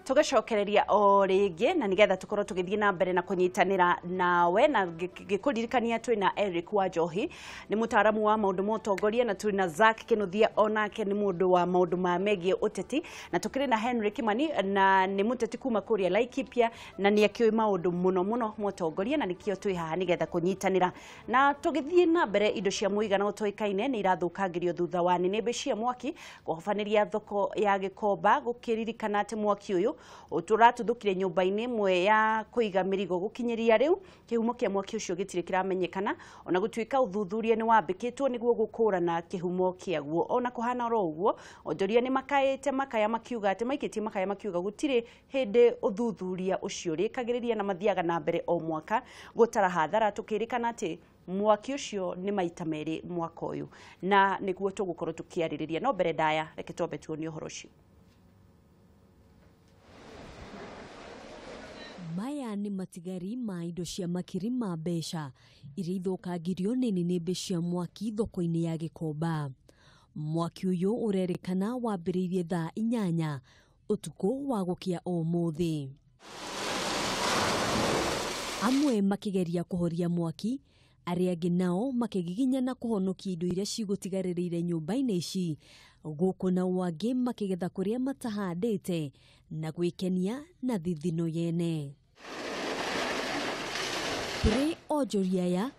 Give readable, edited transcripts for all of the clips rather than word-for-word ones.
tugacokereria o ringi na nigetha tukorwo tugithie na mbere na kunyitanira nawe na gikuririkania twina Eric Wanjohi ni mutaaramu wa maundu ma utongoria na twina Zack Kinuthia onake ni mundu wa maundu ma megie uteti na tukiri na Henry Kimani na ni muteti kuma kuria Laikipia na ni akioi maundu muno ma utongoria na nikio twi haha nigetha kunyitanira na tugithie na mbere indo cia muigana utoikaine ni irathukangirio thutha wa nĩnĩmbĩ cia mwaki kuhofaniria thoko ya Gikomba gukiririkana ati mwaki uyu uturatuthukire nyumba-ini imwe ya kuiga mirigo gukinyiria riu kihumo kia mwaki ucio gitire kiramenyekana ona gutuika uthuthuria ni wambikitwo niguo gukurana kihumo kiaguo ona kuhana ro uguo onjoria ni makaite makaya makiuga ati maikitie makaya makiuga gutire hindi uthuthuria ucio rikagiriria na mathiaga na mbere o mwaka gutara hathara tukirikana ati mwaki ucio ni maita meri mwaka uyu na niguo tugukorwo tukiaririria no mbere ndaya reke twambe tuone uhoro ucio. Maya ni matigari ma indo cia makiri ma mbeca iria ithukangirio nĩ nĩnĩmbĩ cia mwaki thoko-ini ya Gikomba. Mwaki uyu urerikana wambĩrĩirie thaa 8 utuku wa gukia ũmũthĩ. Amwe makigeria kuhoria mwaki, aria angĩ nao makigiginyana kuhonokia indo iria cigutigarĩrĩire nyũmba-inĩ ici, gũkũ na wangĩ makigetha kuria matahandĩte na gwĩkenia na thithino yene. Kũrĩ onjoria aya,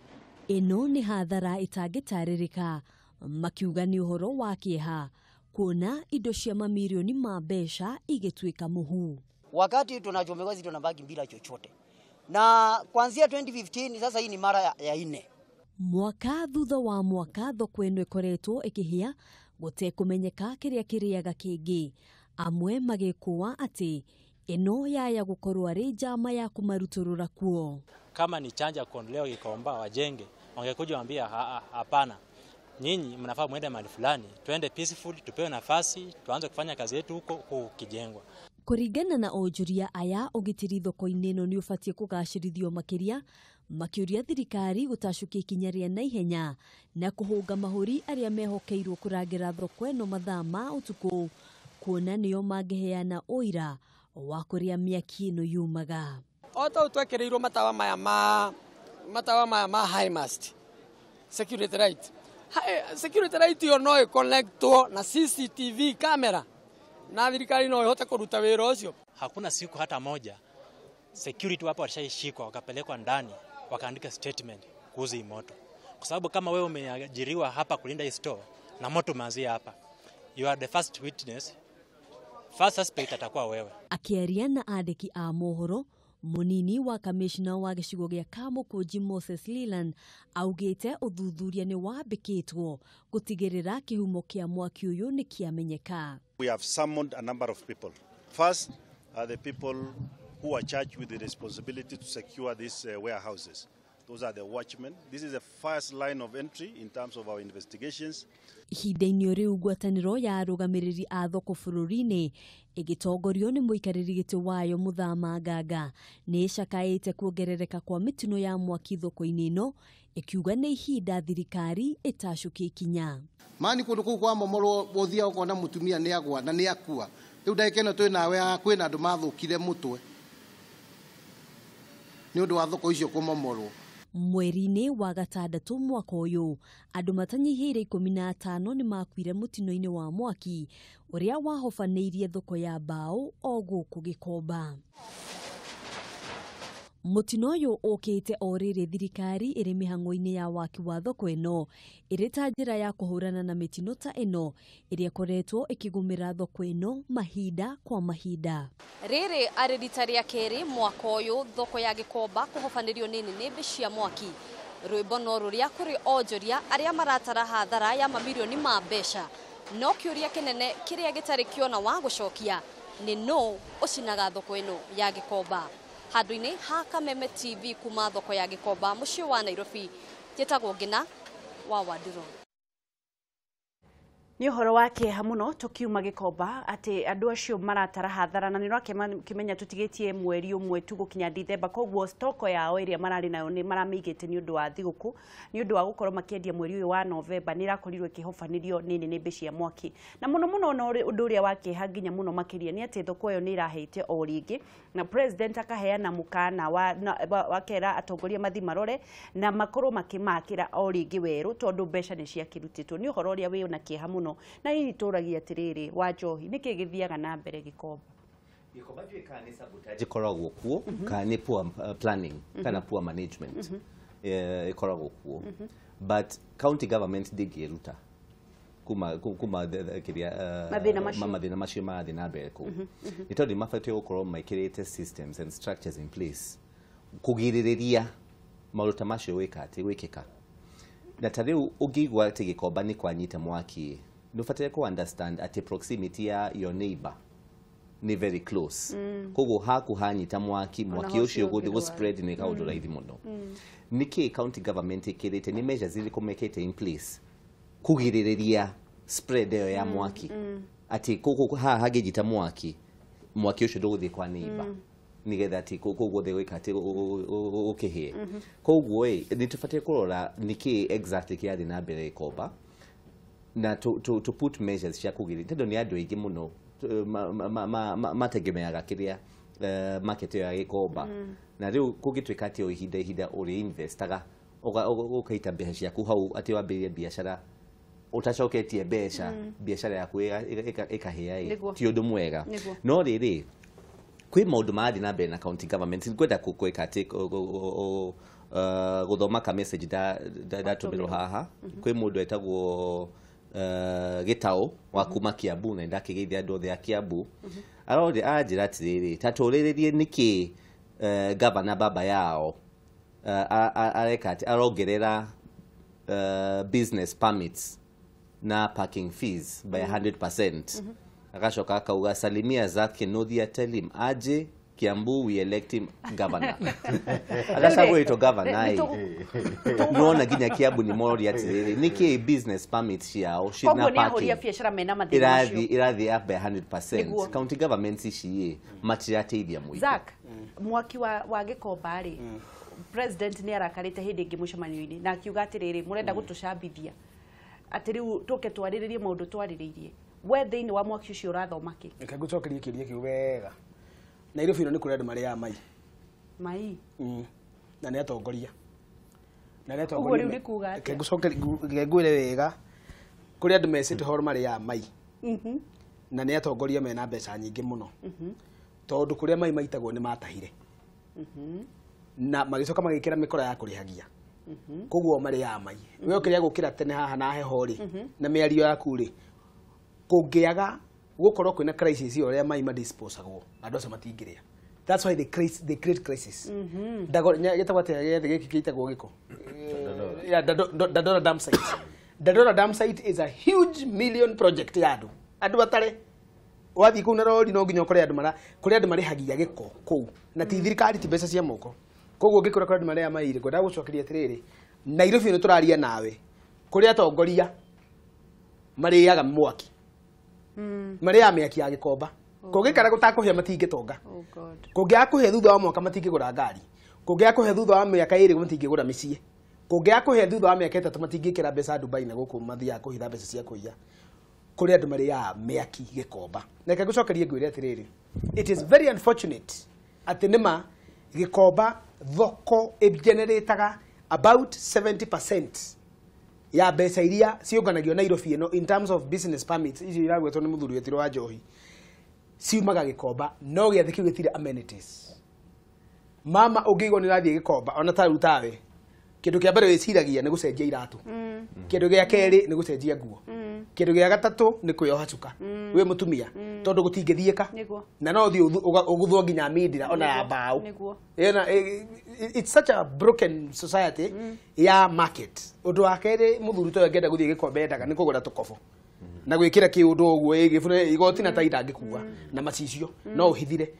ĩno nĩ hathara ĩtangĩtarĩrĩka, makiuga nĩ ũhoro wa kĩeha kuona indo cia mamirioni ma mbeca igĩtuĩka mũhu. Wakati tunachomewa zito tunabaki bila chochote. Na kuanzia 2015 sasa hii ni mara ya 4. Mwaka thutha wa mwaka thoko ĩno ĩkoretwo ĩkĩhĩa gũtekumenyeka kĩrĩa kĩrĩaga kĩngĩ. Amwe magĩkũa ati ĩno yaya gũkorwo arĩ njama ya kumarutũrũra kuo. Kama ni chanja kuondolewa Gikomba wajenge, wangekuja waambia hapana. Nyinyi mnafaa muende mahali fulani, tuende peaceful, tupewe nafasi, tuanze kufanya kazi yetu huko kijengwa. Kũringana na onjoria aya ũgitĩri thoko-inĩ ĩno nĩ ũbatiĩ kũgacĩrithio makĩria, makĩũria thirikari gũtacukia ikinya rĩa naihenya na kũhũnga mahũri arĩa mehokeirwo kũrangĩra thoko ĩno mathaa ma ũtukũ kuona nĩo mangĩheana ũira wa kũrĩa Miaki ĩno yumaga. Ota ũtwekereirwo matawa maya ma high mast security right. Security right yo no connectwo na CCTV camera na thirikari no ihote kuruta wĩra ũcio. Hakuna siku hata moja security wapo walishashikwa wakapelekwa ndani wakaandika statement kuhusu moto. Kwa sababu kama wewe umeajiriwa hapa kulinda hii store na moto umeanzia hapa, you are the first witness, first suspect atakuwa wewe. Akiaria na andĩki a mohoro, munini wa kamishna wa gĩcigo gĩa Kamũkũnji Moses Leland augĩte uthuthuria nĩ wambĩkĩtwo gũtigĩrĩra kĩhumo kĩa mwaki ũyũ nĩ kĩamenyeka. We have summoned a number of people. First are the people who are charged with the responsibility to secure these warehouses. Those are the watchmen. This is the first line of entry in terms of our investigations. Ihinda-inĩ rĩu ngwatanĩro ya arũgamĩrĩri a thoko bũrũri-inĩ ĩgĩtongorio nĩ mũikarĩri gĩtĩ wayo Mũthama Nganga nĩ ĩcakaĩte kuongerereka kwa mĩtino ya mwaki thoko-inĩ ĩno ĩkiuga nĩ ihinda thirikari ĩtacukia ikinya. Mani kũndũ kũu kwa momorwo ũthia ũkona mũtumia nĩ agwa na nĩ akua. Rĩu ndagĩka ĩno twĩ nawe kwĩna andũ mathũkire mũtwe nĩ ũndũ wa thoko icio kũmomorwo. Mweri-inĩ wa gatandatũ mwaka ũyũ andũ matanyihĩire 15 nĩ makuire mũtino-inĩ wa mwaki ũrĩa wahofanĩirie thoko ya mbaũ o gũkũ Gikomba. Mũtino ũyũ ũkĩte o rĩrĩ thirikari ĩrĩ mĩhang'o-inĩ ya waki wa thoko ĩno ĩrĩ ta njĩra ya kũhũrana na mĩtino ta ĩno ĩrĩa koretwo ĩkĩgũmĩra thoko ĩno mahinda kwa mahinda. Rĩrĩ arĩ rita rĩa kerĩ mwaka ũyũ thoko ya Gikomba kũhofanĩrio nĩ nĩnĩmbĩ cia mwaki. Rwĩmbo no rũrĩa kũrĩ onjoria arĩa maratara hathara ya mamirioni ma mbeca. No kĩũria kĩnene kĩrĩa gĩtarĩ kĩona wa gũcokia nĩ no ũcinaga thoko ĩno ya Gikomba. Handũ-inĩ ha Kameme TV kuma thoko ya Gikomba mũciĩ wa Nairobi, njĩtagwo Ngina wa Wadiro. Ni uhoro wake hamuno tukiuma Gikomba ati andu acio maratara hathara na nirake kimenya tutigitie mweri umwe tu gukinya Dithemba koguo stoko yao iria marari nayo ni maramigite ni undu wa thiguku ni undu wa gukorwo makiendia mweri uyu wa Novemba ni rakorirwo ikihofanirio nini ni mbici ya mwaki na muno no undu uria wake haginya muno makiria ni ati thoko yo ni iraheite o ringi na president akaheana mukana wa kera atongoria mathi marore na makorwo makimakira o ringi weru tondu mbeca ni ciakirutitwo ni uhoro uria wi na kieha muno na hii turagia atiriri wa njohi niki githiaga na mbere Gikomba Gikomba jwe kana sabotage ikoragwo kuo kana poor planning kana poor management ikoragwo kuo but county government digiruta kuma kiria mathina macio marathi na mbere ku ni tondu mabatiĩ gukorwo maikirite systems and structures in place kugiririria maruta macio gwikika na tariu ungigwa ati Gikomba ni kwanyita mwaki no fatire ko understand at proximity ya your neighbor ni very close kogo haku hanyita mwaki ucio go spread ni kaundu raithi muno niki county government ikirite ni measures zili kumekete in place kugiririria spread ya mwaki ati kogo hagejita mwaki ucio nduguthi kwa neighbor nigetha ati kogo thegwika ati ukihie kogo ni tufatire kurora niki exactly kiathi na mbere Gikomba na to put measures cia kugiri tendo ni andu aingi muno mategemeaga kiria market ya Gikomba na riu kugitwika ati o ihinda uri investaga ukaita mbeca ciaku hau ati wambirie biashara utacoketie mbeca biashara yaku ikahia ti undu mwega no riri kwi maundu marathi na mbere na county government ngwenda kukwika ati guthoma ka message da tumiro haha kwi mundu etagwo Gitao wa kuma Kiambu na ndakigeithia andu othe a Kiambu arori anjira atiriri taturiririe niki governor baba yao areka ati arongerera business permits na parking fees by 100%. Akacoka akauga salimia zake Nodhia tell him aje Kiambu we elect him governor. Akasagwo ito governor. Nuona ginya Kiambu ni mori atiriri niki business permits ciao shina parking irathi up by 100%. County government ici matirateithia muigi. Zak mwaki wa Gikomba ri president ni arakarite hindi ingi mucemanio-ini na akiuga atiriri murenda gutucambithia atiriu tuke twariririe maundu twariririe we thiini wa mwaki ucio urathoma ki reke ngucokerie kiria kiu wega Nairobi no ni kuri andu mari ya mai na ni atongoria reke ngucokerie ngwire wega kuri andu mecite horo mari ya mai na ni atongoria mena mbeca nyingi muno tondu kuria mai maitagwo ni matahire na magicoka magikira mikora ya kurihagia koguo mari ya mai we ukiria gukira tene haha na heho ri na miario yaku ri kungiaga gukorwo kwina crisis iyo ria mai madisposagwo andu acio matingiria that's why they create crisis yetagwo ate giki kitagwo giko Dadora dam site. Dadora dam site is a huge million project ya andu batare wathi ku na rori no nginya kuri andu marihagia giko ku na ti thirikari ti mbeca cia moko koguo ngikora kuri andu maria maire kwenda gucokeria atiriri Nairobi no turaria nawe kuri atongoria mariaga mwaki maria Miaki ya Gikomba kugikara gutakuhia matingitonga kungiakuhe thutha wa mwaka matingigura ngari kungiakuhe thutha wa miaka iri matingigura micii kungiakuhe thutha wa miaka 3 matingikira mbeca Dubai na guku mathia kuhitha mbeca cia kuiya kuri andu maria Miaki Gikomba neke gucokerie ngwire atiriri it is very unfortunate atinima Gikomba thoko generataga about 70% ya mbeca iria cionganagio Nairobi no in terms of business permits icio iragwetwo ni muthuri wetiro wa njohi ciumaga Gikomba no giathi kiu gitire amenities mama ungigo ni rathie Gikomba ona ta rutawe kindu kia mbere wiciragia ni gucenjia iratu kindu gia keri ni gucenjia nguo kindu gia gatatu ni kuyoha cuka we mutumia tondu gutingithieka na no thi uguthwo nginya mindira ona ya mbao it's such a broken society ya market undu wa keri muthuri to ngenda guthie Gikomba endaga ni kugura tukobo na gwikira kiundu uguo igibune igoti na taida ngikuwa na macicio no uhithire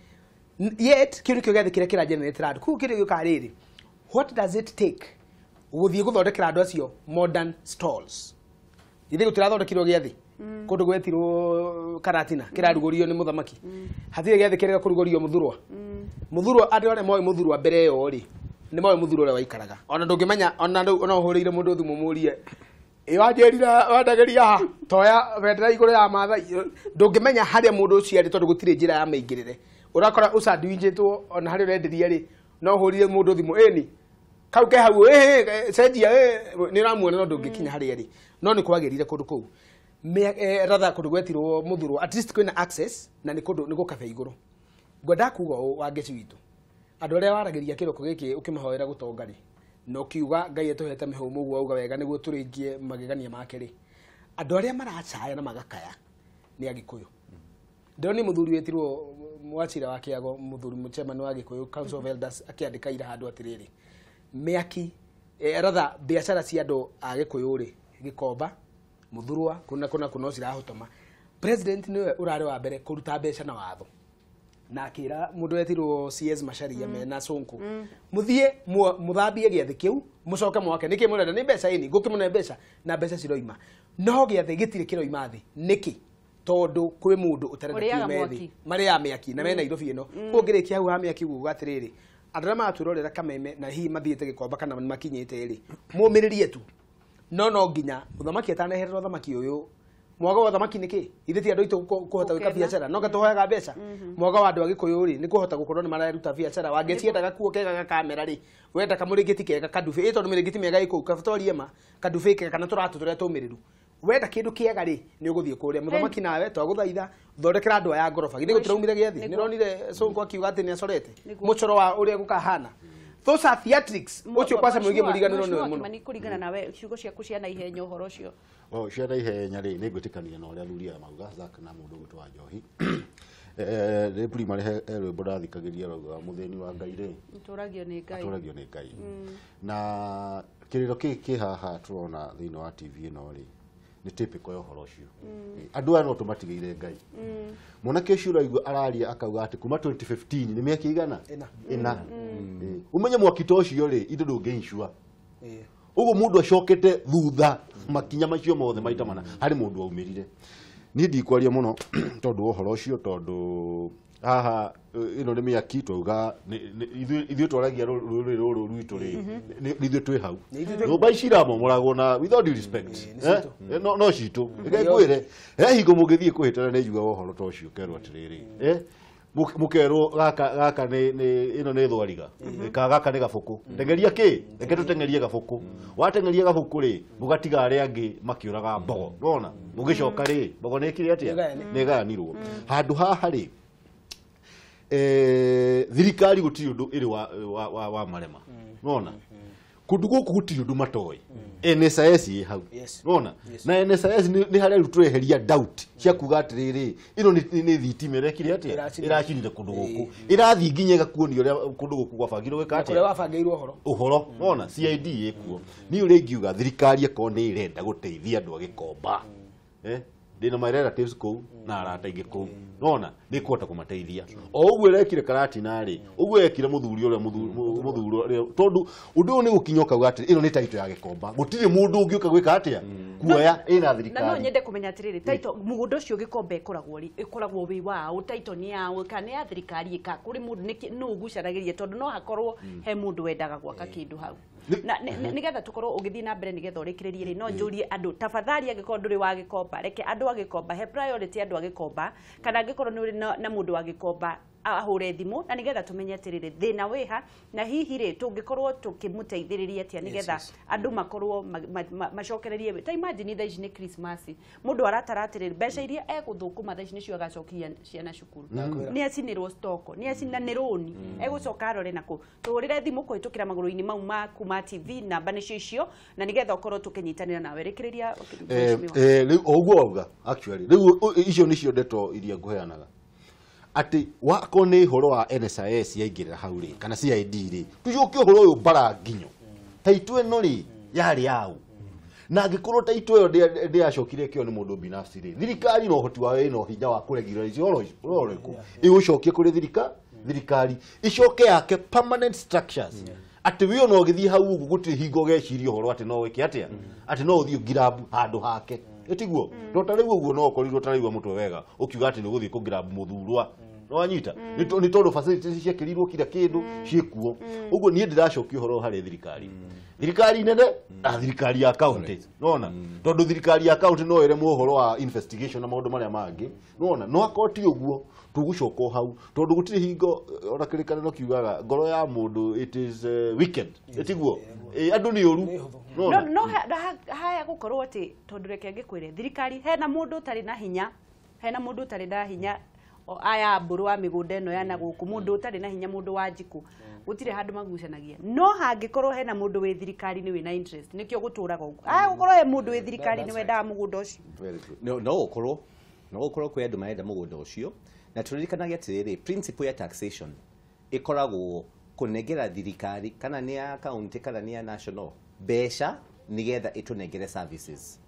yet kindu kio giathi kira generate rad ku kindu gikariri what does it take guthie guthondekera andu acio modern stalls ithe gutirathondekirwo giathi kundu gwetirwo Karatina kirarugurio ni muthamaki hatire giathi kirega kurugurio muthurwa andu aria moy muthurwa mbere yo ri ni moy muthurwa ria waikaraga ona ndungimenya ona uhurire mundu thumu murie iwanjerira wandageria ha toya vendera iguru ya mathai ndungimenya haria mundu ucio ari tondu gutire njira ya maingirire urakora usadwinjitwo ona haria urenderia ri no uhurire mundu thumu eni kau ke hau cenjia ni ramuona no ndungikinya haria ri no ni kwagirire kundu kou rather kundu gwetirwo muthurwa at least kwina access na ni kundu ni gukabe iguru ngwenda kuga wa ngeci witu andu aria warageria kiroko giki ukimahoera gutonga ri no kiuga ngai etuhete mihumu guo uga wega niguo turingie magegania make ri andu aria maracaya na magakaya ni Agikuyu ndoni muthuri wetirwo mwachira wa kiago muthuri muchemani wa Gikuyu Council of Elders akiandika ira handu atiriri Miaki rather biashara cia andu a Gikuyu ri Gikomba muthurwa kuna cirahotoma president niwe urare wa mbere kuruta mbeca na watho na akira mundu wetirwo CS Masharia mena Sonko muthie muthambie giathi kiu mucoke mwake niki murenda ni mbeca ini ngukimune mbeca na mbeca ciroima no giathi gitire kiroima thi niki tondu kwi mundu utarenda kimethi mari ya Miaki na mena Nairobi ino kungirikia hau ha Miaki gugu atiriri andra maturorera Kameme na hi mathiete Gikomba kana makinyite ri mumiririe tu no nginya uthamaki ataneherera uthamaki uyu mwaga wa thamaki niki ithiti andu itu kuhota gwika biashara no gatuhoyaga mbeca mwaga wa andu a Gikuyu ri ni kuhota gukorwo ni mararuta biashara wangeciendaga kuo kega kamera ri wenda kamurigiti kega kadufe ito mirigiti mega iko kafatori ema kadufe kega kana turatu turia tumiriru wenda kindu kiega ri ni uguthie kuria muthamaki nawe twaguthaitha thondekera andu aya ngorofa githe gutiraumire giethi ni ronire Sonko akiuga ati ni acorete mucoro wa uria gukahana those are theatrics ucio kwasa mwige muriganiro ni muno mani kurigana nawe ciugo ciaku cia na ihenya uhoro ucio cia na ihenya ri ni ngwitikania na uria thuria mauga Zak na mundu gutwa Njohi ni primary rwimbo ndathikagiria rauga mutheni wa Ngai ri turagio ni Ngai na kiriro ki haha turona thiini wa TV ino ri ni typical yo horo ucio andu aya no tumatigire Ngai mwanake ucio raigua araria akauga ati kuma 2015 ni miaka igana ina umenye mwakito ucio ri indo ndungiinshua ugo mundu acokete thutha makinya macio mothe maita mana hari mundu aumirire ni ndikwaria muno tondu uhoro ucio tondu haha ino ni Miaki twauga ithuĩ twaragia rũrĩrĩ rũrũ rwitũ rĩ ithuĩ twĩ hau nyũmba ici iramomoragwo na with all due respect no citũ reke ngwĩre he hingo mũngĩthiĩ kũhĩtana nĩ njugaga ũhoro ta ũcio ũkerwo atĩrĩrĩ mukerwo gaka ino nĩ thwariga gaka nĩ gabuku tengeria ki reke tũtengerie gabuku watengeria gabuku ri mugatiga aria angi makiuraga mbogo nona mugicoka ri mbogo nĩ kire atia nĩ ganirwo handu haha ri thirikari gutiri undu iri wa marema nona kundu guku gutiri undu matoi NSIS ye hau nona na NSIS ni haria rutweheria doubt cia kuga atiriri ino ni thitimere kire atia iracirire kundu guku irathi nginya gakuoni uria kundu guku gwabangirwo gwika atia uria wabangirwo uhoro nona CID yekuo ni uri ngiuga thirikari eko ni irenda guteithia andu a Gikomba ndina my relatives kou na arata ingi kou nona ni kuhota kumateithia o uguo rekire Karatina ri uguo ekire muthuri uria muthuri tondu undu ni gukinyoka gwati ino ni title ya Gikomba gutire mundu ungiuka gwika atia kuoya ina thirikari na no nyende kumenya atiriri title mugundo ucio Gikomba ikoragwo wi wa title ni ya kana ya thirikari ka kuri mundu no ugucaragirie tondu no hakorwo he mundu wendaga gwaka kindu hau na nigetha tukorwo ugithii na mbere nigetha urikiririe ri no njurie andu tafadhali agikorwo nduri wa Gikomba reke andu a Gikomba he priority andu a Gikomba kana agikorwo ni uri na mundu wa Gikomba ahure thimu na nigetha tumenye atiriri thina wiha na hihi ri tungikorwo tukimuteithiriria atia nigetha andu makorwo macokererie ta imagine tha ici ni Christmas mundu aratara atiriri mbeca iria eguthukuma tha ici nicio agacokia ciana cukuru ni acinirwo stock ni acina ni roni egucoka arore nako tuhurire thimu kuhitukira maguru-ini mau ma kuma TV namba nicio icio na nigetha ukorwo tukinyitanira nawe rikiriria riu oguo wauga actually riu icio nicio ndeto iria nguheanaga ati wako ni horo wa NSIS yaingirira hau ri kana CID ri tujuke horo uyu bara nginyo taitwe no ri yari yau na ngikorwo taitwe yo ndiacokire kio ni mundu binafsi ri thirikari no hoti wa ino hinya wa kuregulate horo iku igucokie kuri thirikari icoke yake permanent structures ati wi no githii hau ugu gutiri hingo gecirio horo ati no wike atia ati no uthio ngirabu handu hake etiguo to tariu uguo no korirwo tariu mutwe wega ukiuga ati ni guthii kugira muthurwa no anyita ni tondu facilities ciakirirwo kila kindu ciekuo uguo nie ndiracokio horo hari thirikari nene na thirikari ya county nona tondu thirikari ya county no ire muhoro wa investigation na maundu maria mangi nona no akoti uguo tugucoka hau tondu gutiri hingo ona kirikana no kiugaga ngoro ya mundu it is weekend etiguo andu ni oru no haya gukorwo ati tondu reke ngikwire thirikari hena mundu tari na hinya aya mburu wa migunda eno yana guku mundu utari na hinya mundu wa njiku gutire handu magucanagia no hangikorwo hena mundu we thirikari ni we na interest nikio guturaga ugu gukorwo he mundu we thirikari ni wendaga mugunda ucio no gukorwo kwi andu marenda mugunda ucio na turirikanagia atiriri principle ya taxation ikoragwo kunengera thirikari kana ni ya county kana ni ya national besha nigetha itunengere services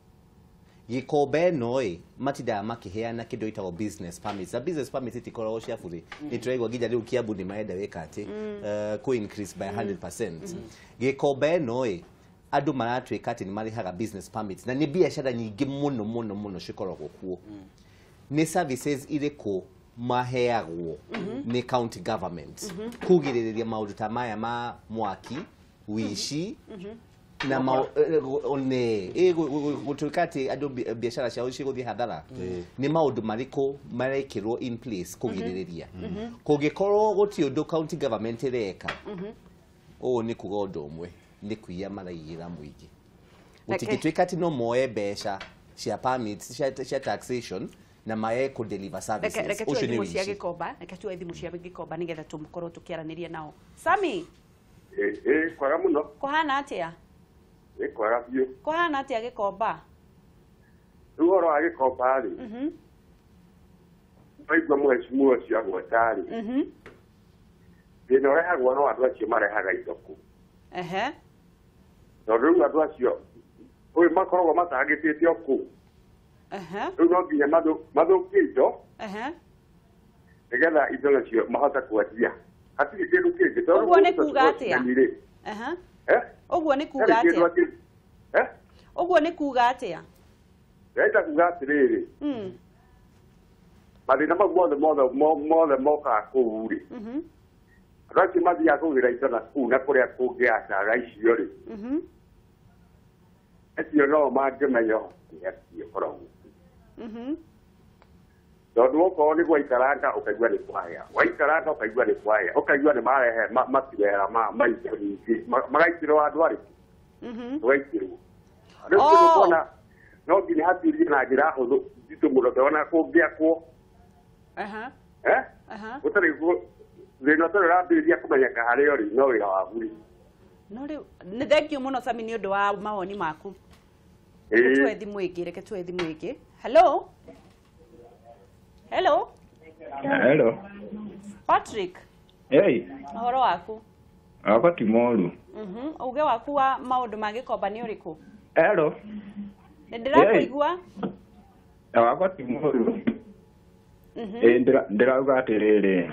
Gikomba noi matida makiheana kindo itagwo business permits. A business permit itikoragwo cia bure. Nituraigwa nginya riu Kiambu ni maenda weka ati ku increase by 100%. Gikomba noi andu maratwika ati ni marihaga business permits na ni biashara nyingi muno cikoragwo kuo. Ni services iriko maheagwo ni county government kugiririria maundu ta maya ma mwaki wishi na one gutukati adu biashara cia uci guthie hadara ni maundu mariko marekirwo in place kugiririria kugikorwo guti undu county government reka ni kuga undu umwe ni kuia maraigira muingi utikitwikati no moe besha cia permits cia taxation na mae ku deliver services ucio ni cia Gikomba reke tu ethimu cia Gikomba nigetha tumukorwo tukiaraniria nao Sami kwara muno kuhana atia kwara biu kuhana atia Gikomba ruhoro wa Gikomba ri baigwa mwecimu cia gwatari ndino rehagwo no andu acio marehaga itoko tondu andu acio uyu makoragwo matagitite oku no nginya mathukindo nigetha indo nacio mahota kwendia hatirĩ kĩndũ kĩngĩ tondu ũguo nĩ kuga atia ũguo nĩ kuga atia ũguo nĩ kuga atia Reta kuga atĩrĩrĩ mathĩna mau mothe mokaga kũu rĩ andũ acio mathiaga kũgĩra indo na kũu na kũrĩa kũngĩacaga icio rĩ acio no mangĩmenya ũhoti ũkoragwo tondu okorwo nĩ gwaikaranga ũkaigua nĩ kwaya waikaranga ũkaigua nĩ kwaya ũkaigua nĩ marehe matirera maitũ nyingĩ magaitirwo andũ arĩkũ tũgaitirwo rĩu kĩndũ kuona no nginya hatirie na njĩra hũthũ nditũ mũno tondũ kũngĩakwo gũtarĩ thĩna ũtarĩ ũrambĩrĩria kũmenyeka harĩa ũrĩ no wĩra waku rĩ no rĩu nĩ thengiũ mũno Sami nĩ ũndũ wa mawoni maku reke tuwe thimũ ĩngĩ Hello Patrick ũhoro waku Aka ti moru uge waku wa maundu ma Gikomba nĩ ũrĩkũ ndĩrakũigua Aka ti moru ndĩrauga atĩrĩrĩ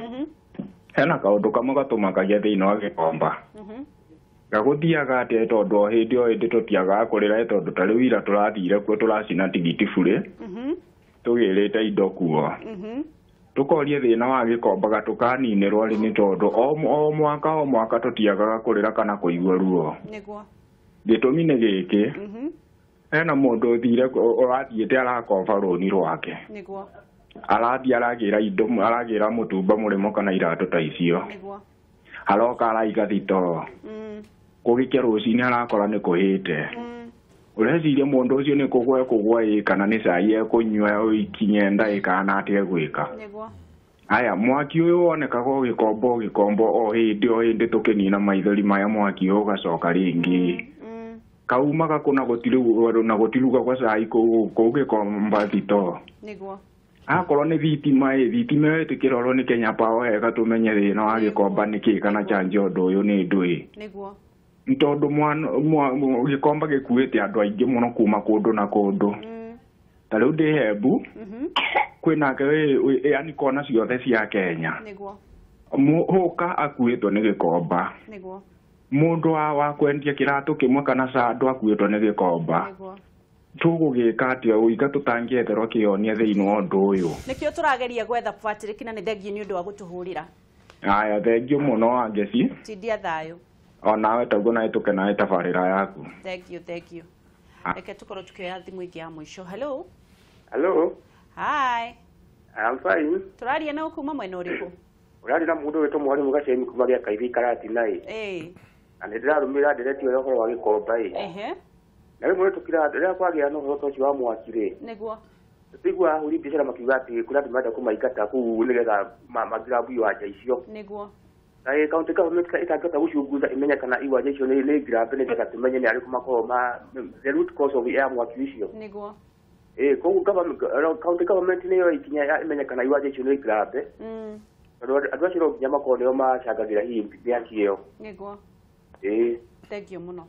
hena kaũndũ kamwe gatũmakagia thĩinĩ wa Gikomba gagũthiaga atĩ tondũ o hĩndĩ tũtiagaga kũrĩra tondũ ta rĩu ira tũrathire kuo tũracina tigiti burĩ tũgĩrĩte indo kuo tukorie thĩna wa Gikomba gatukaninĩrwo rĩ nĩ tondũ o mwaka tũtiagaga kũrĩra kana kũigua ruo gĩtũmi nĩ gĩkĩ hena mũndũ ũthire ũrathiĩte arakomba rũni rwake arathiĩ aragĩra indo aragĩra mũtumba mũrĩmo kana iratũ ta icio aroka araiga thito kũgĩkia rũcinĩ arakora nĩ kũhĩte ureciria mũndũ ũcio nĩ kũgwa kana nĩ cai ekũnyua ikinye ndagĩka na atĩ egwĩka aya mwaki ũyũ wonekaga Gikomba o hĩndĩ tũkĩnina maithori maya mwaki ũyũ ũgacoka rĩngĩ kaumaga kũna gũtiruga gwa cai kũu Gikomba thito akorwo nĩ thitima ĩtĩkĩrorwo nĩ Kenya Power wega tũmenye thĩna wa Gikomba nĩkĩ kana change ũndũ ũyũ nĩ ndũĩ ntondũ Gikomba gĩkuĩte andũ aingĩ mũno kuma kũndũ na kũndũ ta rĩu ndĩ Hembu kwĩnake yani kona ciothe cia Kenya mũhuka akuĩtwo nĩ Gikomba mũndũ wa kwendia kĩratũ kĩmwe kana sandũ akuĩtwo nĩ Gikomba tugugika atia uiga tutangĩetherwo kĩonia thĩinĩ wa ũndũ ũyũ. Nĩkĩo tũrageria gwetha Patrick na nĩ thengio nĩ ũndũ wa gũtũhũrĩra. Aya thengio mũno Angeci. Tindia thayũ. Nawe taguo nawe tũkenaĩ tabarĩra yaku. Thank you. Reke tũkorwo tukĩoya thimũ ĩngĩ ya mũico. Hello. Hi. I'm fine. Tũraria na kuma mwena ũrĩkũ? Ũraria na mũndũ wĩtwo Mwalimu Gacemi kuma gĩa Kaithi Karati nai. Na nĩ ndĩrarũmĩrĩra nderetio ya ũhoro wa Gikomba na rĩmwe tũkira rĩrĩa kwagĩa na ũhoro ũcio wa mwaki nĩguo tũigua ahũri biacara makiuga atĩ kũrĩa andũ marenda kũmaingata kũu nĩgetha magirabu iwanja icio nĩguo na county government ĩtangĩhota gũcunguza imenya kana iwanja icio nĩ ngirabu nĩgetha tũmenye nĩ arĩkũ makorwo the root cause of ya mwaki icio nĩguo koguo county government nĩyo ikinya imenya kana iwanja icio nĩ ngirabu andũ acio no nginya makorwo nĩo macangagĩra hihi mĩaki ĩyo nĩguo thank you mũno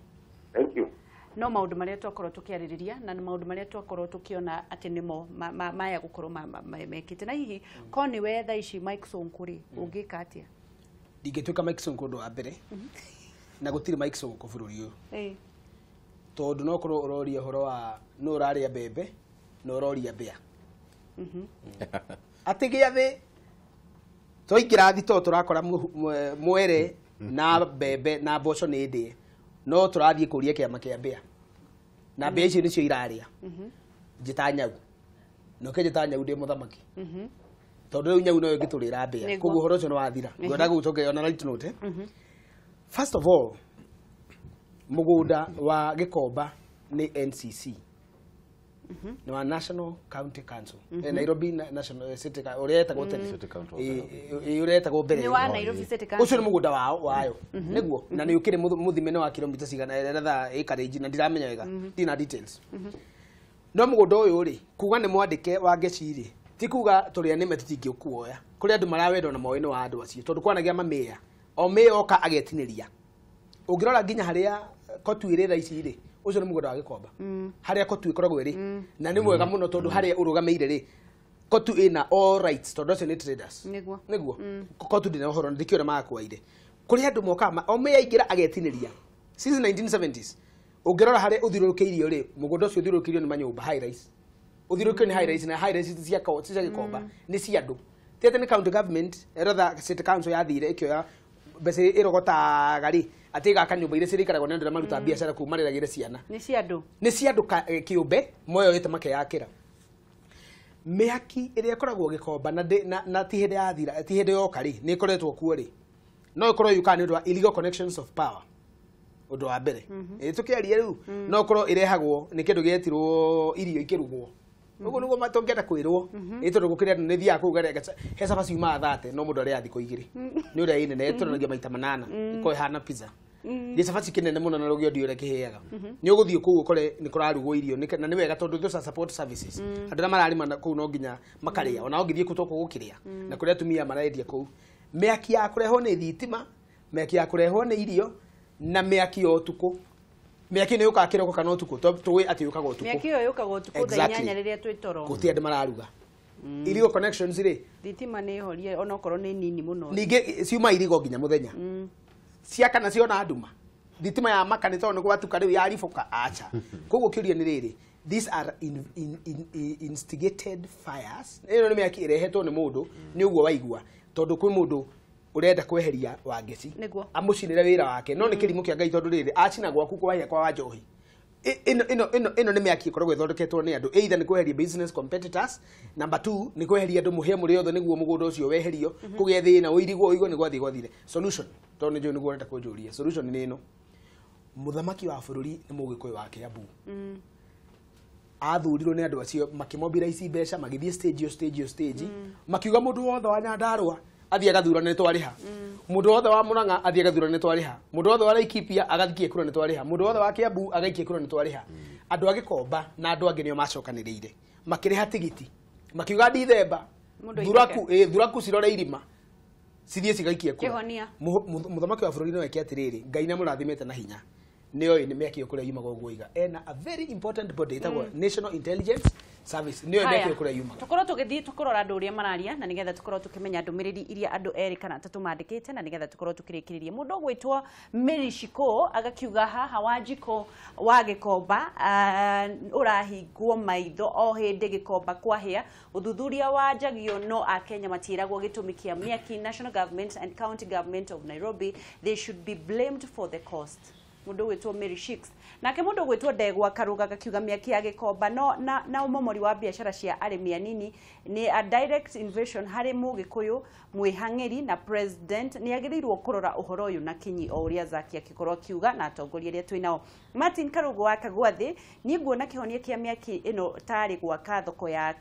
thank you no maũndũ marĩa twakorwo tũkĩarĩrĩria na maũndũ marĩa twakorwo tũkĩona atĩ nĩmo maya gũkorwo mekĩte na hihi ko nĩ wetha ici Mike Sonko rĩ ũngĩka atĩa ndingĩtuĩka Mike Sonko ũndũ wa mbere na gũtirĩ Mike Sonko bũrũri ũyũ tondũ no korwo ũroria ũhoro wa no ũrarĩa mbembe no ũroria mbĩa atĩ gĩathĩ twaingĩra thito tũrakora mwere na mbembe na mboco nĩ ndĩe no tũrathiĩ kũria kĩama kĩa mbĩa na mbĩa icio nĩcio irarĩa njĩta nyau no ke njĩta nyau ndĩ mũthamaki tondũ rĩu nyau no ĩngĩtũrĩra mbĩa koguo ũhoro ũcio nĩ wathira ngwenda gũcoke ona right note first of all mũgũnda wa Gikomba nĩ NCC no wa National County Council Nairobi National City ũretagwo City Council ũretagwo mbere nĩ wa Nairobi City Council ũcio nĩ mũgũnda wayo nĩguo na nĩ ũkĩrĩ mũthimene wa kilomita cigana etha acreage na ndiramenya wega ndina details no mũgũnda ũyũ rĩ kuga nĩ mwandĩke wa ngecirĩ ti kuga tũrĩa nĩ metĩtingĩ kuoya kũrĩ andũ marawenda na moĩ nĩ wa andũ acio tondũ kwanagia mamĩa o mĩa oka agetinĩria ũngĩrora nginya harĩa kotu ĩrĩ raici rĩ ucio nĩ mũgũnda wa Gikomba harĩa kotu ikoragwo ĩrĩ na nĩ mwega mũno tondũ harĩa ũrũgamĩire rĩ kotu ĩna all rights tondũ acio nĩ traders nĩguo kotu ndĩna ũhoro ndĩkĩore magakuaire kũrĩ andũ moka o mĩa aingĩra agetinĩria since 1970s ũngĩrora harĩa ũthiũrũrũkĩirio rĩ mũgũnda ũcio ũthiũrũrũkĩirio nĩ manyũmba high rise ũthiũrũrũkĩirio nĩ high rise na high rise cia Gikomba nĩ cia andũ tete nĩ county government rather city council yathire ĩkĩoya mbeca ĩrogotaga rĩ atĩ gaka nyũmba iria cirĩkaragwo nĩ andũ arĩa maruta biacara kuuma rĩragĩre ciana nĩ cia andũ kĩũmbe moyo ĩte makeyakĩra mĩaki ĩrĩa ĩkoragwo Gikomba na ti hĩndĩ yathira ti hĩndĩ yoka rĩ nĩ ĩkoretwo kuo rĩ no ĩkorwo yuka nĩ ũndũ wa illegal connections of power ũndũ wa mbere tũkĩaria rĩu no ĩkorwo ĩrehagwo nĩ kĩndũ gĩetirwo irio ikĩrugwo ũguo nĩguo matongĩenda kwĩrwo ĩ tondũ gũkĩrĩ andũ nĩ thiaga kũu he cabaci yumaga 30 no mũndũ arĩa thikũ igĩrĩ nĩ ũrĩa ĩnene tũranagia maita 8 ĩko ĩhana pizza nĩ cabaci kĩnene mũno na rũgĩo ũrĩa kĩhĩaga nĩ ũgũthiĩ kũu ũkore nĩ kũrarugwo irio na nĩ wega tondũ those support services andũ arĩa mararima kũu no nginya makarĩa ona ũngĩthiĩ kũu toko gũkĩrĩa na kũrĩa atumia marendia kũu mĩaki ya kũrehwo nĩ thitima mĩaki ya kũrehwo nĩ irio na mĩaki ya ũtukũ mĩaki nĩ yũkaga kĩroko kana ũtukũ tũĩ atĩ yũkaga ũtukũ mĩaki ĩyo yũkaga ũtukũ thaa 8 rĩrĩa twĩ toro gũtirĩ andũ mararuga irigo connections rĩ thitima nĩ horie ona okorwo nĩ nini mũno ningĩ ciuma irigo nginya mũthenya cia kana ciona nduma thitima ya maka nĩ tondũ nĩ gwatuka rĩu yaribũka acha koguo kĩũria nĩ rĩrĩ these are instigated fires ĩno nĩ mĩaki ĩrehetwo nĩ mũndũ nĩ ũguo waigua tondũ kwĩ mũndũ urenda kweheria Wangeci amucinire wira wake no nĩ kĩrimũ kĩa Ngai tondũ rĩrĩ acina gwaku kwa wa njohi ĩno nĩ mĩaki ĩkoragwo ĩthondeketwo nĩ andũ either nĩ kweheria business competitors number 2 nĩ kweheria andũ mũhĩa mũrĩ othe nĩguo mũgũnda ũcio weherio kũgĩa thĩna ũirigwo nĩ gwathie gwathire solution tondũ nĩ njũĩ nĩguo ũrenda kũnjũria solution nĩ ĩno mũthamaki wa bũrũri nĩ mũgĩkũyũ wa Kiambu athurirwo nĩ andũ acio makimobilize mbeca magĩthiĩ stage makiuga mũndũ wothe wa Nyandarũa athiĩ agathurane twarĩha mũndũ wothe wa Murang'a athiĩ agathurane twarĩha mũndũ wothe wa Laikipia agathiĩ kura nĩ twarĩha mũndũ wothe wa Kiambu agaikie kura nĩ twarĩha andũ a Gikomba na andũ angĩ nĩo macokanĩrĩire makĩrĩha tigiti makiuga Dithemba thuraku cirore irima cithiĩ cigaikie kura mũthamaki wa bũrũri no eke atĩrĩrĩ Ngai nĩ mũrathimĩte na hinya nio ni Miaki okura yumaga ogwiga ena a very important body itagwo National Intelligence Service nio Miaki okura yumaga tukorwo tugithi tukorora andu uria mararia na nigetha tukorwo tukimenya ndumiriri iria andu eri kana atatu mandikite na nigetha tukorwo tukirikiriria mundu ogwitwo Mary Shiko agakiuga haha Wanjiko wa Gikomba urahingwo maitho o hindi Gikomba kwahia uthuthuria wa njagio no a Kenya matiragwo gitumi kia Miaki National Government and County Government of Nairobi they should be blamed for the cost. Mundu gwitwo Mary Shicks nake mundu gwitwo Ndegwa Karuga gakiuga Miaki ya Gikomba no na umomori wa biashara cia arimi anini ni a direct invasion hari mugikuyu mwihang'eri na president ni agirirwo kurora uhoro uyu na kinyi o uria Zaki akikorwo kiuga na atongoria ria twinao. Martin Karugu wa Kagwathi ni nguona kihonia kia Miaki ino tari gwaka thoko ya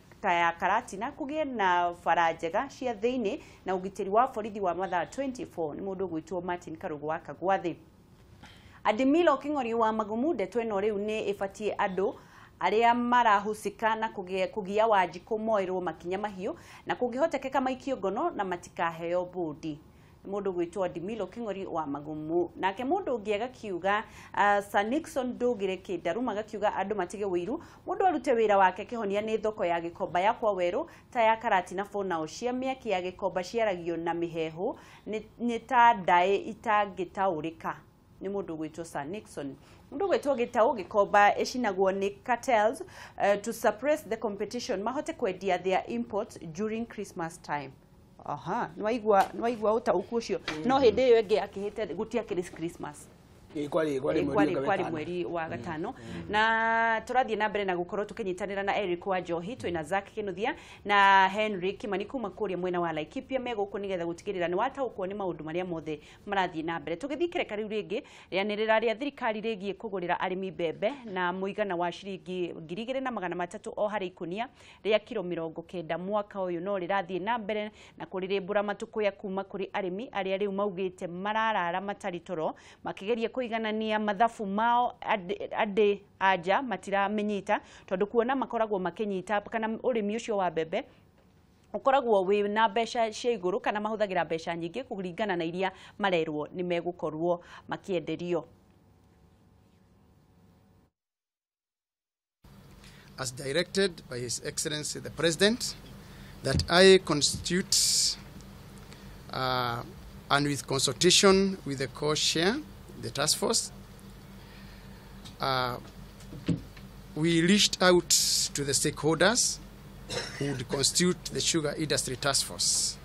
Karatina kugie na farajega cia thiini na ugitiri wa borithi wa mathaa 24 ni mundu gwitwo Martin Karugu wa Kagwathi. Adimilo King'ori wa Magumu ndeto ino riu ni ifatie andu aria marahusika na kugia Wanjiko moerwo makinya mahiu na kugihotekeka maikio ngono na matikaheo bodi. Mundu gwitwo Adimilo King'ori wa Magumu nake mundu ungi agakiuga Sir Nixon Ndugire Kindaruma agakiuga andu matige wiru mundu arute wira wake kihonia ni thoko ya Gikomba ya kwa weru ta ya Karatina fona ucia Miaki ya Gikomba ciaragio na mihehu ni ta ndae itangitaurika ni mundu gwitwo Sir Nixon. Mundu gwitwo Gitau Gikomba ecinagwo ni cartels to suppress the competition mahote kwendia their imports during Christmas time. Aha, nwaigwa utauku ucio no hindi iyo ingi akihite gutia Christmas kwari mweri wa gatano na turathie na mbere na gukorwo tukinyitanira na Eric wa Johi twina Zaki Kinuthia na Henry Kimani kuma kuria mwena wa Laikipia meguku nigetha gutigirira ni wataukwo ni maundu maria mothe marathie na mbere tugithikire kariu ringi rianirira ria thirikari rigie kugurira arimi bebe na muigana wa ciringi 2,300 o hari ikunia ria kilo 90 mwaka uyu no rirathie na mbere na kuririmbura matuku ya kuma kuri arimi aria riu maugite mararara matari toro makigeria kuiganania mathafu mao ade aja matiramenyita tondu kuona makoragwo makinyita kana urimi ucio wa bebe ukoragwo wi na besha cia iguru kana mahuthagira besha nyingi kuringana na iria marerwo ni megukorwo makienderio. As directed by His Excellency the President, that I constitute and with consultation with the co-chair, the task force, we reached out to the stakeholders who would constitute the sugar industry task force,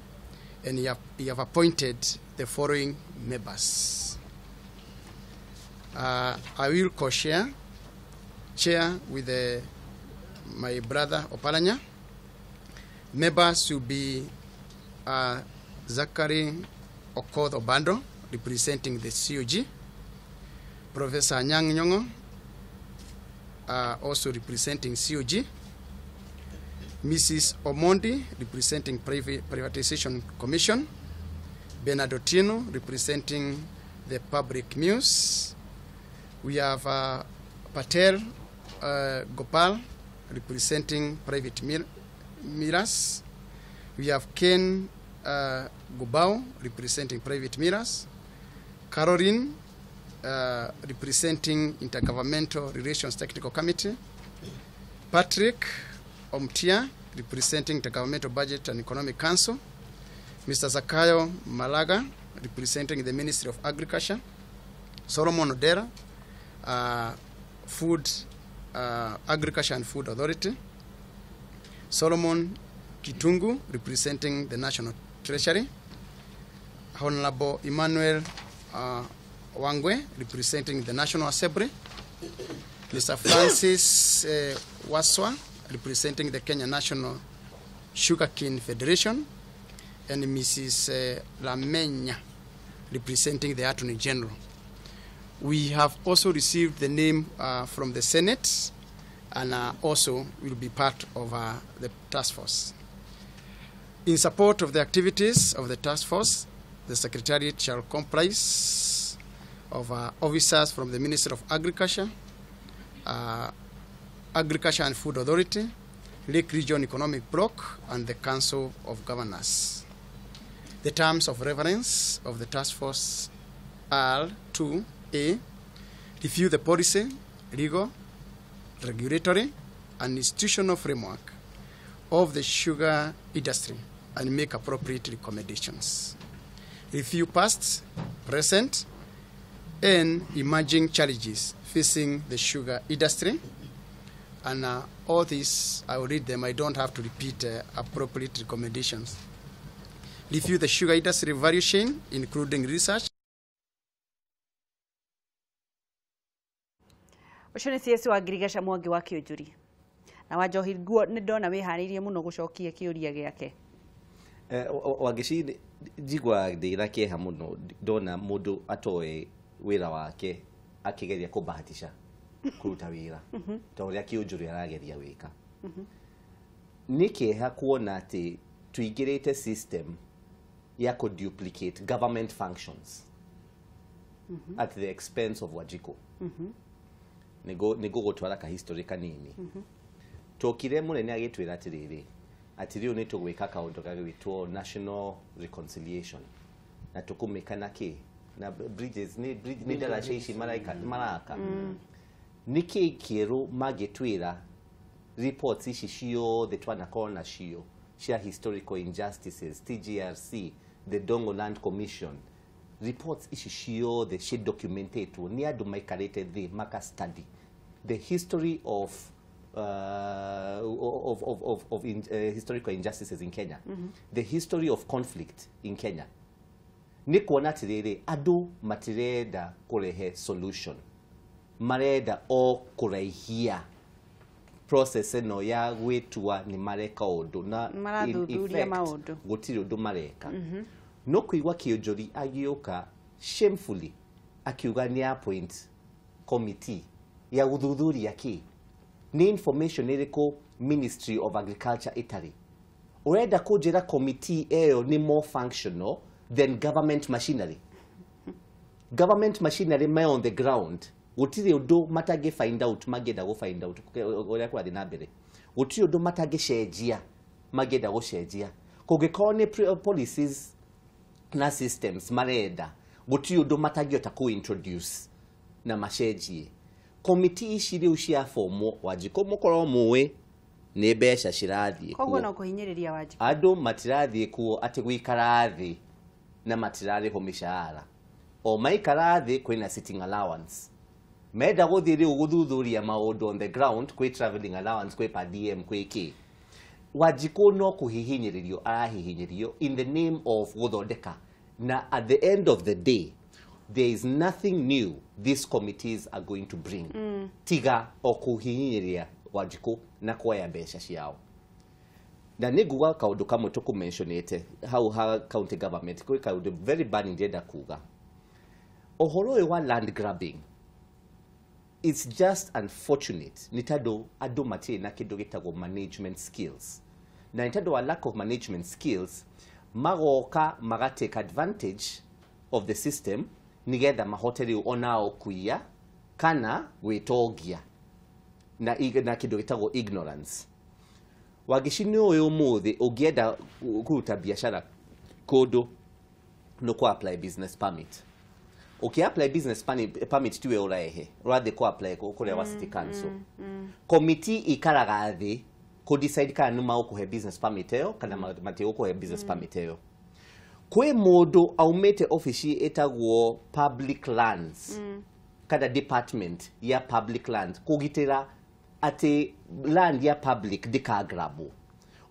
and you have appointed the following members. I will co-chair, chair with my brother Opalanya. Members will be Zachary Okoth Obando, representing the COG, Professor Anyang' Nyong'o, also representing COG, Mrs. Omondi, representing Privatization Commission, Bernard Otieno, representing the Public Muse. We have Patel Gopal, representing Private Mirrors. We have Ken Gubao, representing Private Mirrors. Caroline, representing Intergovernmental Relations Technical Committee. Patrick Omtia, representing Intergovernmental Budget and Economic Council. Mr. Zakayo Malaga, representing the Ministry of Agriculture. Solomon Odera, Agriculture and Food Authority. Solomon Kitungu, representing the National Treasury. Honorable Emmanuel Wangwe, representing the National Assembly. Mr. Francis Waswa, representing the Kenya National Sugarcane Federation. And Mrs. Lamenya, representing the Attorney General. We have also received the name from the Senate, and also will be part of the task force. In support of the activities of the task force, the Secretariat shall comprise of officers from the Ministry of Agriculture, Agriculture and Food Authority, Lake Region Economic Bloc, and the Council of Governors. The terms of reference of the task force are 2A, review the policy, legal, regulatory, and institutional framework of the sugar industry and make appropriate recommendations. Review past, present, and emerging challenges facing the sugar industry. And all these, I will read them. I don't have to repeat appropriate recommendations. Review the sugar industry value chain, including research. Ucio nĩ CS wa Ngirigaca Mwangi wa Kĩũnjũri. Na wa Njohi nguo nĩ ndona wĩharĩirie mũno gũcokia kĩũria gĩake. Wangeci njigua ndĩra kĩeha mũno ndona mũndũ atoe wĩra wake akĩgeria kũbahatisha kũruta wĩra ta ũrĩa Kĩũnjũri arageria wĩka. Nĩ kĩeha kuona atĩ tuingĩrĩte system ya duplicate government functions at the expense of Wajiko. Nego gũtwara ka history kanini. Tokire mũnene agĩtwĩra atĩrĩrĩ atĩ rĩu nĩ tũgwĩka kaũndũ gagwĩtwo national reconciliation na tũkũmĩka na kĩ na bridges nĩ ndaraca ici maraka nĩkĩ kĩerũ magĩtwĩra reports ici ciothe twanakorwo nacio cia historical injustices, TGRC, the Dongo Land Commission, reports ici ciothe ci documentetwo nĩ andũ maikarĩte thĩ maka study the history of historical injustices in Kenya, the history of conflict in Kenya. Nĩ kuona atĩrĩrĩ andũ matirenda kũrehe solution, marenda o kũraihia process ĩno ya gwĩtua nĩ mareka ũndũ na in effect gũtirĩ ũndũ mareka. No kũigua Kĩũnjũri agĩũka shamefully akiuga nĩ appoint committee ya gũthuthuria kĩ ni information ĩrĩkũ Ministry of Agriculture ĩtarĩ. Ũrenda kũnjĩra committee ĩyo nĩ more functional than government machinery. Government machinery may on the ground gũtirĩ ũndũ matangĩ find out magĩenda gũ find out ũrĩa kũrathiĩ na mbere. Gũtirĩ ũndũ matangĩcenjia magĩenda gũcenjia. Kũngĩkorwo nĩ policies na systems marenda gũtirĩ ũndũ matangĩhota kũ-introduce na macenjie. Committee ici rĩu cia fomo Wajiko mũkorwo mũĩ nĩ mbeca cirathiĩ kuo. Koguo no kũhinyĩrĩria Wajiko. Andũ matirathiĩ kuo atĩ gũikara thĩ na matirarĩhwo mĩcaara. O maikara thĩ kwĩna sitting allowance. Menda gũthiĩ rĩu gũthuthuria maũndũ on the ground kwĩ travelling allowance kwĩ per diem kwĩ kĩ. Wajiko no kũhihinyĩrĩrio arahihinyĩrio in the name of gũthondeka. Na at the end of the day there is nothing new these committees are going to bring. Tiga o kuhinyĩrĩria Wajiko na kuoya mbeca ciao. Na nĩguga kaũndũ kamwe tũkũmentionĩte hau ha county government kwĩ kaũndũ very bad ndĩrenda kuga. Ũhoro ũyũ wa land grabbing, it's just unfortunate nĩ tondũ andũ matirĩ na kĩndũ gĩtagwo management skills. Na nĩ tondũ wa lack of management skills magoka magatake advantage of the system nigetha mahote rĩu onao kuia kana gwĩtongia na kĩndũ gĩtagwo ignorance. Wagici nĩ ũyũ mũthĩ ũngĩenda kũruta biacara kũndũ no ku apply business permit. Apply business permit tiwe ũraehe ũrathiĩ ku apply kũrĩa wa city council. Committee ikaraga thĩ ku decide kana nĩ magũkũhe business permit ĩyo kana matigũkũhe business permit ĩyo. Kwĩ mũndũ aumĩte ofici ĩtagwo public lands kana department ya public land kũgitĩra atĩ land ya public ndĩkagrabwo.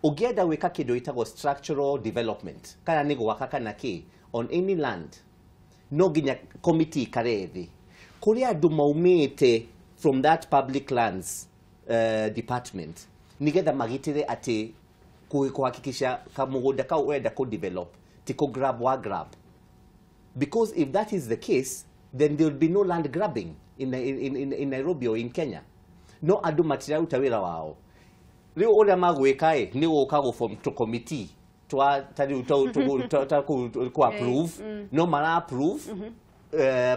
Ũngĩenda gwĩka kĩndũ gĩtagwo structural development kana nĩ gwaka kana kĩ on any land no nginya committee ikare thĩ kũrĩa andũ maumĩte from that public lands department nigetha magitĩre atĩ kuhakikisha kamũgũnda kau ũrenda kũ-develop tiko grab wa grab. Because if that is the case, then there will be no land grabbing in Nairobi or in Kenya. No andũ matiraruta wĩra wao. Rĩu ũrĩa magwĩka nĩ gũka gũ-form to committee to approve, no mara approve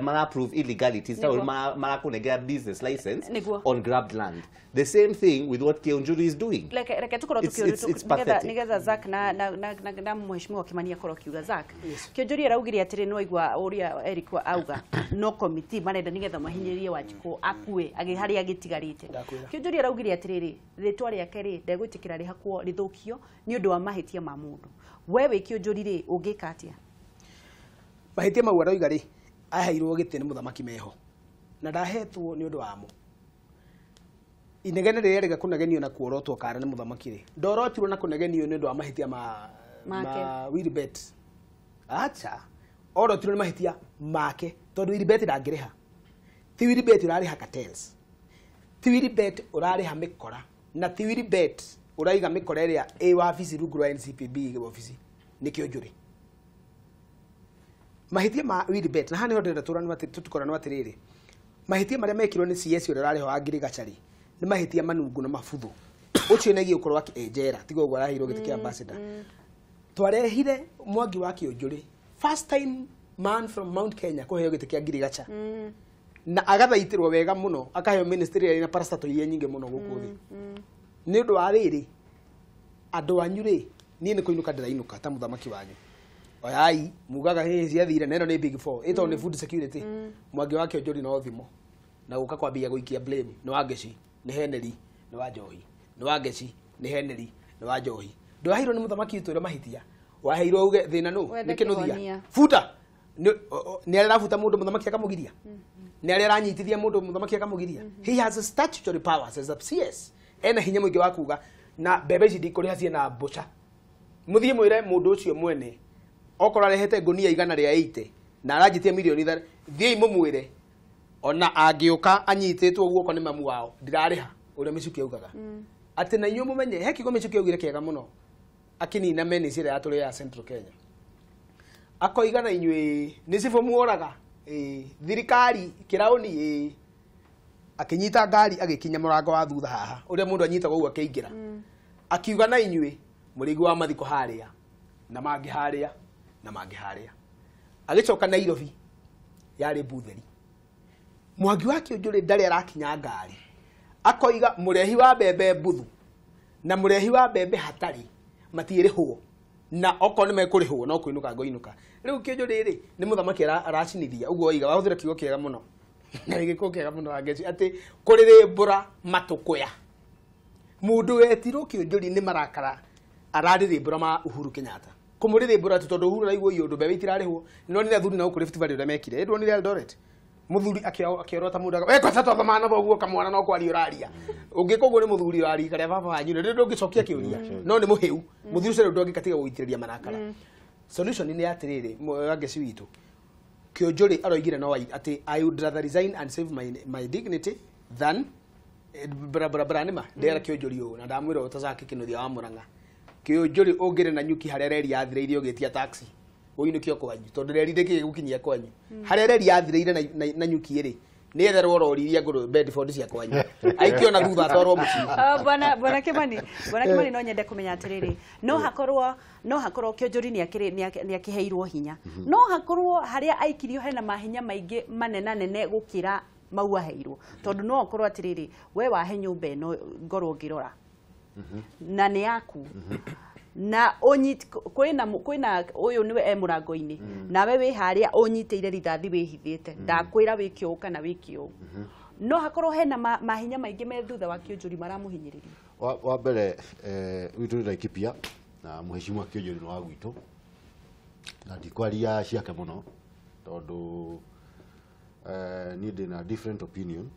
mara prove illegalities Niguo. mara kunegea business license Niguo. on grabbed land. The same thing with what Kionjuri is doing. Reke tukoro It's pathetic. nigetha Zack na mheshimiwa Kimani akoro kiuga Zack Kionjuri araugire atiri no igwa uria Eric auga no committee marenda nigetha mahinyirie Wanjiku akue hari agitigarite Kionjuri araugire atiriri ritwa riake ri ndegwitikira ri hakuo rithukio ni undu wa mahitia ma mundu wewe Kionjuri ri ungika atia mahitia mau arauga ri aheirwo gite ni muthamaki meho na ndahetwo ni undu wamo inegene rĩrĩa kunegenio na kuorotwo kara nĩ muthamaki ri ndorotirwo na kunegenio nĩ ũndũ wa mahitia ma Wilbet acha orotirwo nĩ mahitia make tondũ Wilbet ndangĩrĩha ti Wilbet ũrarĩha cartels ti Wilbet ũrarĩha mĩkora na ti Wilbet ũraiga mĩkora ĩrĩa ĩ wabici rungu rwa NCPB wabici nĩ Kionjuri mahitia ma Wilbet na hani ndĩrenda tũkorana atĩrĩrĩ mahitia marĩa mekirwo nĩ CS ũrĩa ũrarĩho wa Ngirigachari ni mahitia manungu na mafutho ucio negi ukorwo akienjera tigo gwa rahiro gite kia ambassador twarehire Mwangi wa Kionjuri first time man from Mount Kenya kuheo gite kia Ngirigacha na agathaitĩrwo wega muno akaheo ministry na parastato iria nyinge muno guku thi ni undu wa riri andu anyu ri nie ni kuinuka ndĩrainuka ta muthamaki wanyu oyai mugaga he ciathire neno ni big four ito ni food security Mwangi wa Kionjuri no thimo na guka kwambia guikia blame no wangeci ni heneri ni wa Njohi ni wa Ngeci ni heneri ni wa Njohi ndwaheirwo ni muthamaki witu mahitia waheirwo uge thina no nikinuthia futa ni arafuta mundu muthamaki akamugiria ni aranyitithia mundu muthamaki akamugiria he has a statutory powers as a CS ena hinya mwingi wa kuga na bebe ici ndikuriha ciena mbuca muthie mwire mundu ucio mwene okora rehete ngunia igana ria 80 na aranjitia milioni thie mumwire ona angiuka anyititwo guoko ni mamu wao ndirariha uria Michuki augaga ati na inyo mumenye he kigo Michuki augire kiega muno akinina menis ira yaturi ya Central Kenya akoiga na inywe ni sifo muoraga thirikari kirauni akinyita ngari agikinya murango wa thutha haha uria mundu anyitagwo uguo akeingira akiuga na inywe murigi wa mathiko haria na mangi haria na mangi haria agicoka Nairobi yari butheri Mwangi wa Kionjuri ndari arakinya ngari akoiga murehi wa bebe buthu na murehi wa bebe hatari matirihwo na oko ni mekurihwo no kuinuka ngoinuka riu Kionjuri ri ni muthamaki aracinithia uguo oiga wahuthira kiugo kiega muno na giko kiega muno angeci ati kurire mbura matukuya mundu wetirwo Kionjuri ni marakara ararire mbura ma Uhuru Kenyatta kumurire mbura tondu Uhuru raigwo yundu bebe itirarihwo no ni athuri na ukuri festival ira mekire edwo ni Eldoret muthuri akiorota mundu we kwa tatu thamana boguo kamwana no kwari uraria ungikoguo ni muthuri urari kare baba wanyu ri ndungicokia kiuria no ni muhiu muthuri ucio ndungikatiga guitiriria marakara solution ni atiriri Ngeci witu Kionjuri aroigire no ati I would rather resign and save my dignity than nima ndera Kionjuri u na ndamwira utazaki kinuthia wa Murang'a Kionjuri ungire na nyuki harereri yathiriirio gitia taxi uinukio kwanyu tondu rerire gigukinyia kwanyu harereri yathiriire na nyuki ri ni etherwo roriria nguru Bedford cia kwanyu aikio na thutha atorwo muci bwana Kimani no nyende kumenya atiriri no hakorwo Kionjuri ni akiheirwo hinya no hakorwo haria aikirio hena mahinya maingi manenanene gukira mau aheirwo tondu no okorwo atiriri we wahe nyumba ino ngorwo ngirora na ni yaku na kwina uyu niwe murango-ini nawe wi haria unyiteire rithathi wihithite ndakwira wikio kana wikio no hakorwo hena mahinya maingi me thutha wa Kionjuri maramuhinyiriria wa mbere witu Laikipia na mheshimiwa Kionjuri no wa gwitu na ndikwaria ciake muno tondu ni ndina different opinion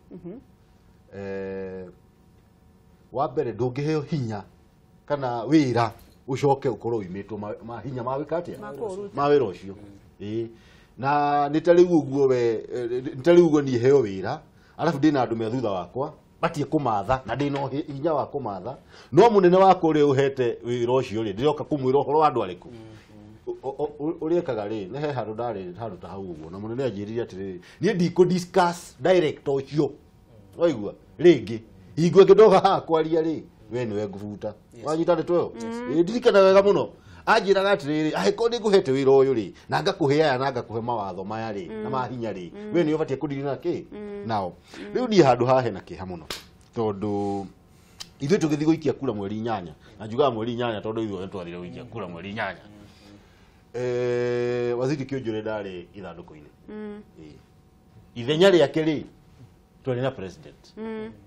wa mbere ndungiheo hinya kana wira ucoke ukorwo imitwo mahinya ma wikatia ma wira ucio na nitariu uguo ni heo wira alafu ndina andu me thutha wakwa batie kumatha na ndina hinya wa kumatha no munene wakwa uri uhete wira ucio ri ndiroka kumwira horo andu ariku uriekaga ri ne he handu ndari handu ta hau uguo na munene anjiriria atiri ni ndiko discuss direct ucio waigua ringi igwe ndoga ha kwaria ri we niwe ngubuta wanyita ndeto yo ndirikana wega muno anjiraga atiriri ahiko ni nguhete wira uyu ri na ngakuhe aya na ngakuhe mawatho maya ri na mahinya ri we ni ubatie kudirina ki nao riu ni handu hahe na kiha muno tondu ithuĩ tũgĩthiĩ gũikia kura mweri 8 na njugaga mweri 8 tondũ ithuĩ twathire gũikia kura mweri 8 waziri Kĩũnjũrĩ ndarĩ ithandũkũ-inĩ ithenya rĩake rĩ twarĩ na president